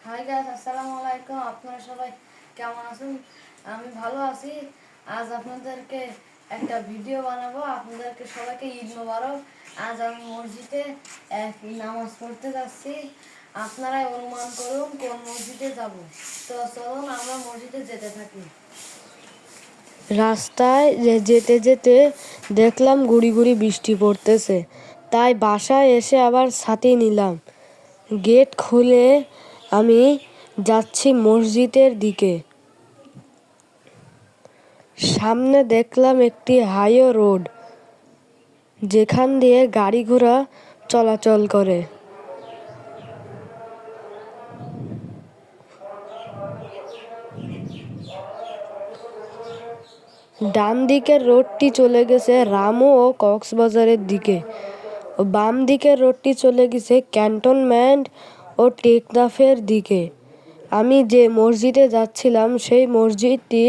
Hi guys, আসসালামু আলাইকুম। আপনারা সবাই কেমন আছেন? আমি ভালো আছি। আজ আপনাদেরকে একটা ভিডিও বানাবো। আপনাদেরকে সবাইকে ঈদ মোবারক। আজ আমি মসজিদে নামাজ পড়তে যাচ্ছি। আপনারাই অনুমান করুন কোন মসজিদে যাব। তো চলুন আমরা মসজিদে যেতে থাকি। রাস্তায় যেতে যেতে দেখলাম গুড়ি গুড়ি বৃষ্টি পড়তেছে, তাই বাসায় এসে আবার ছাতি নিলাম। গেট খুলে আমি যাচ্ছি মসজিদের দিকে। সামনে দেখলাম একটি হাইওয়ে রোড, যেখান দিয়ে গাড়ি ঘোড়া চলাচল করে। ডান দিকের রোডটি চলে গেছে রামু ও কক্সবাজারের দিকে, বাম দিকের রোডটি চলে গেছে ক্যান্টনমেন্ট ও টেকনাফের দিকে। আমি যে মসজিদে যাচ্ছিলাম সেই মসজিদটি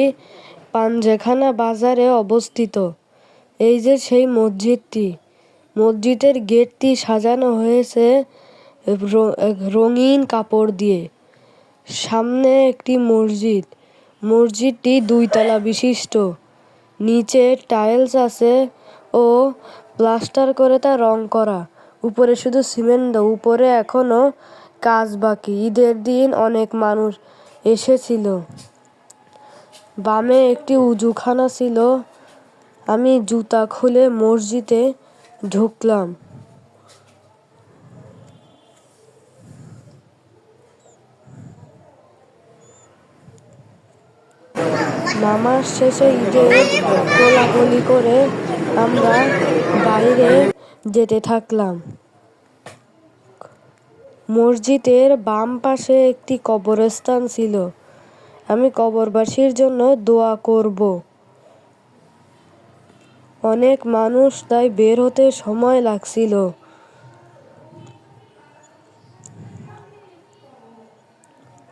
পাঞ্জেখানা বাজারে অবস্থিত। এই যে সেই মসজিদটি, মসজিদের গেটটি সাজানো হয়েছে রঙিন কাপড় দিয়ে। সামনে একটি মসজিদ, মসজিদটি 2 তলা বিশিষ্ট। নিচে টাইলস আছে ও প্লাস্টার করে তা রং করা। উপরে শুধু সিমেন্ট দেওয়া, উপরে এখনো কাজ বাকি। ঈদের দিন অনেক মানুষ এসেছিল। বামে একটি উজুখানা ছিল। আমি জুতা খুলে মসজিদে ঢুকলাম। নামাজ শেষে ঈদের কোলাকুলি করে আমরা বাইরে যেতে থাকলাম। মসজিদের বাম পাশে একটি কবরস্থান ছিল। আমি কবরবাসীর জন্য দোয়া করব। অনেক মানুষ, তাই বের হতে সময় লাগছিল।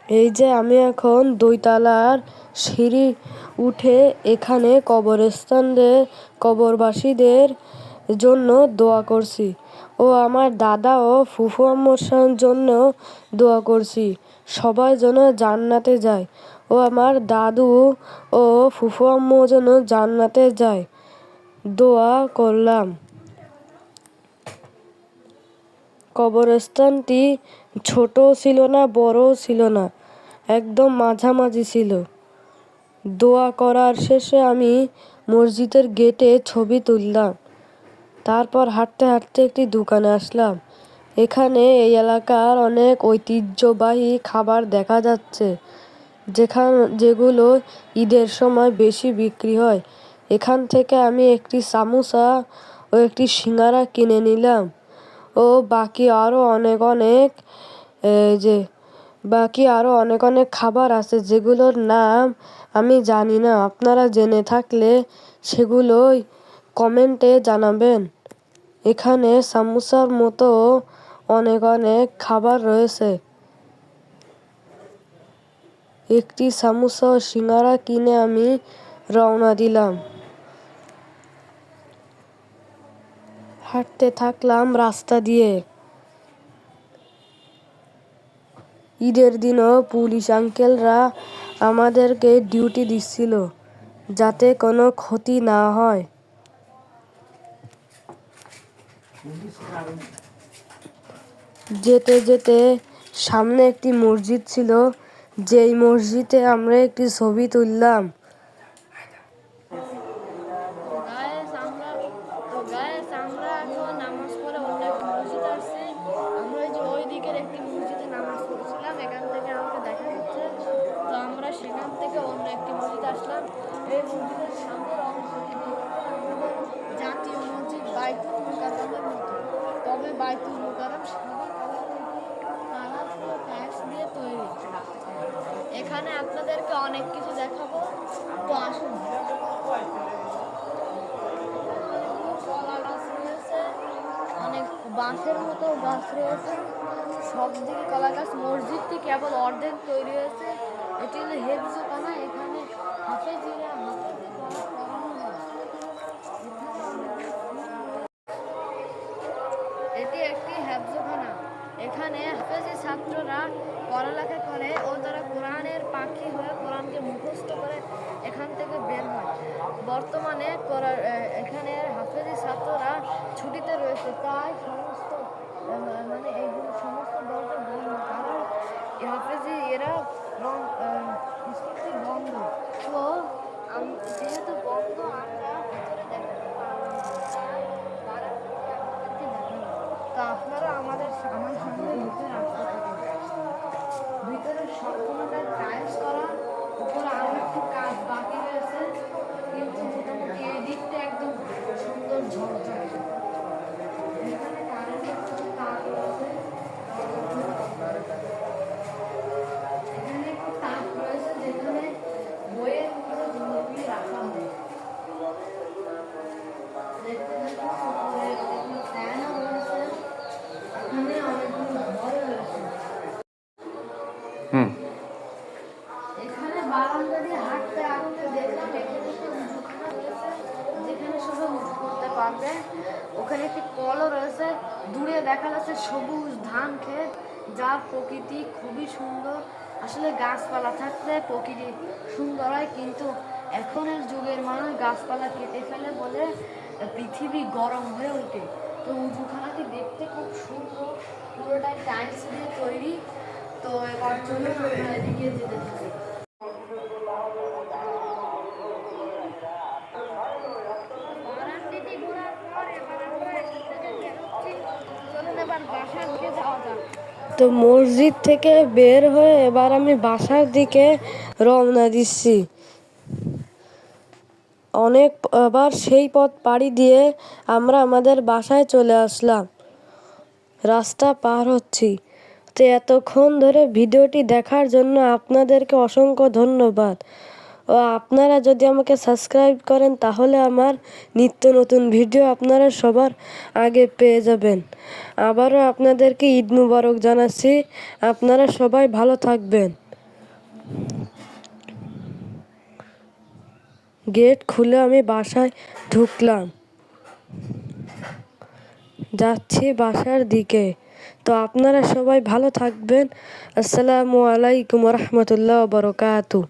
এই যে আমি এখন 2 তলার সিঁড়ি উঠে এখানে কবরবাসীদের জন্য দোয়া করছি ও আমার দাদা ও ফুফু আম্মুর জন্য দোয়া করছি। সবাই যেন জান্নাতে যায় ও আমার দাদু ও ফুফু আম্মু যেন জান্নাতে যায়, দোয়া করলাম। কবরস্থানটি ছোটও ছিল না, বড়ও ছিল না, একদম মাঝামাঝি ছিল। দোয়া করার শেষে আমি মসজিদের গেটে ছবি তুললাম। তারপর হাঁটতে হাঁটতে একটি দোকানে আসলাম। এখানে এই এলাকার অনেক ঐতিহ্যবাহী খাবার দেখা যাচ্ছে, যেগুলো ঈদের সময় বেশি বিক্রি হয়। এখান থেকে আমি একটি সামোসা ও একটি সিঙ্গারা কিনে নিলাম ও বাকি আরও অনেক খাবার আছে যেগুলোর নাম আমি জানি না। আপনারা জেনে থাকলে সেগুলোই কমেন্টে জানাবেন। এখানে সামোসার মতো অনেক খাবার রয়েছে। একটি সামোসা ও সিঙ্গারা কিনে আমি রওনা দিলাম। হাঁটতে থাকলাম রাস্তা দিয়ে। ঈদের দিনও পুলিশ আঙ্কেলরা আমাদেরকে ডিউটি দিচ্ছিল, যাতে কোনো ক্ষতি না হয়। যেতে যেতে সামনে একটি মসজিদ ছিল, যেই মসজিদে আমরা একটি ছবি তুললাম। আমরা এখন নামাজ পড়ে অন্য একটা মসজিদে আসছি। আমরা ওই যে ওই দিকের একটি মসজিদে নামাজ পড়ছিলাম, এখান থেকে আমাকে দেখা যাচ্ছে। তো আমরা সেখান থেকে অন্য একটি মসজিদে আসলাম। এই মসজিদের সামনের অংশটি দেখতে আমাদের জাতীয় মসজিদ বাইতুল মুকাররমের মতো, তবে বাইতুল মুকাররম সাদা কালারফুল টাইলস দিয়ে তৈরি। এখানে আপনাদেরকে অনেক কিছু দেখাবো, তো আসুন। অনেক বাঁশের মতো গাছ রয়েছে, সব দিকে কলা গাছ। মসজিদটি কেবল অর্ধেক তৈরি হয়েছে। এটি হলো হেফজখানা। এখানে হাফেজিরা হাফেজে পড়া করানো হয়। এটি একটি হেফজখানা। এখানে হাফেজি ছাত্ররা পড়ালেখা করে ও তারা কোরআনের পাখি হয়ে কোরআনকে মুখস্থ করে এখান থেকে বের হয়। বর্তমানে এখানে হাফেজি ছাত্ররা ছুটিতে রয়েছে, তাই সমস্ত মানে এইগুলো সমস্ত দরজা বন্ধ, কারণ হাফেজি এরা স্কুলটি বন্ধ। তো যেহেতু বন্ধ আমরা ভিতরে দেখাতে পারবো না, তাই তারা আমাদেরকে দেখালো। তো আপনারা আমার সঙ্গে ভিতরে আসতে পারেন। ভিতরে সম্পূর্ণটা টাইলস করা, উপরে আরো একটু কাজ বাকি রয়েছে, কিন্তু মোটামুটি এই দিকটা একদম সুন্দর ঝকঝকে। এখানে কারেন্টের কিছু তার রয়েছে, এখানে একটু তাক রয়েছে যেখানে বইয়ের উপরে জিনিসগুলি রাখা হয়। দেখতে পাচ্ছি উপরে এখানে ফ্যানও রয়েছে, এখানে অনেকগুলো ঘর রয়েছে। এখানে বারান্দা দিয়ে হাঁটতে হাঁটতে দেখলাম এখানে একটা উঁচুখানা রয়েছে, যেখানে সবাই উঁচু করতে পারবে। ওখানে একটি কলও রয়েছে, দূরে দেখা যাচ্ছে সবুজ ধান ক্ষেত, যার প্রকৃতি খুবই সুন্দর। আসলে গাছপালা থাকলে প্রকৃতি সুন্দর হয়, কিন্তু এখনের যুগের মানুষ গাছপালা কেটে ফেলে বলে পৃথিবী গরম হয়ে ওঠে। তো উঁচুখানাটি দেখতে খুব সুন্দর, পুরোটাই টাইলস দিয়ে তৈরি। তো এবার চলুন আমরা এদিকে যেতে থাকি। বারান্দাটি ঘোরার পর এবার আমরা এখান থেকে বেরোচ্ছি। চলুন এবার বাসার দিকে যাওয়া যাক। তো মসজিদ থেকে বের হয়ে এবার আমি বাসার দিকে রওনা দিচ্ছি। আবার সেই পথ পাড়ি দিয়ে আমরা আমাদের বাসায় চলে আসলাম। রাস্তা পার হচ্ছি। তো এতক্ষণ ধরে ভিডিওটি দেখার জন্য আপনাদেরকে অসংখ্য ধন্যবাদ। ও আপনারা যদি আমাকে সাবস্ক্রাইব করেন তাহলে আমার নিত্য নতুন ভিডিও আপনারা সবার আগে পেয়ে যাবেন। আবারও আপনাদেরকে ঈদ মুবারক জানাচ্ছি। আপনারা সবাই ভালো থাকবেন। গেট খুলে আমি বাসায় ঢুকলাম, যাচ্ছি বাসার দিকে। তো আপনারা সবাই ভালো থাকবেন। আসসালামু আলাইকুম ওয়া রাহমাতুল্লাহি ওয়া বারাকাতুহু।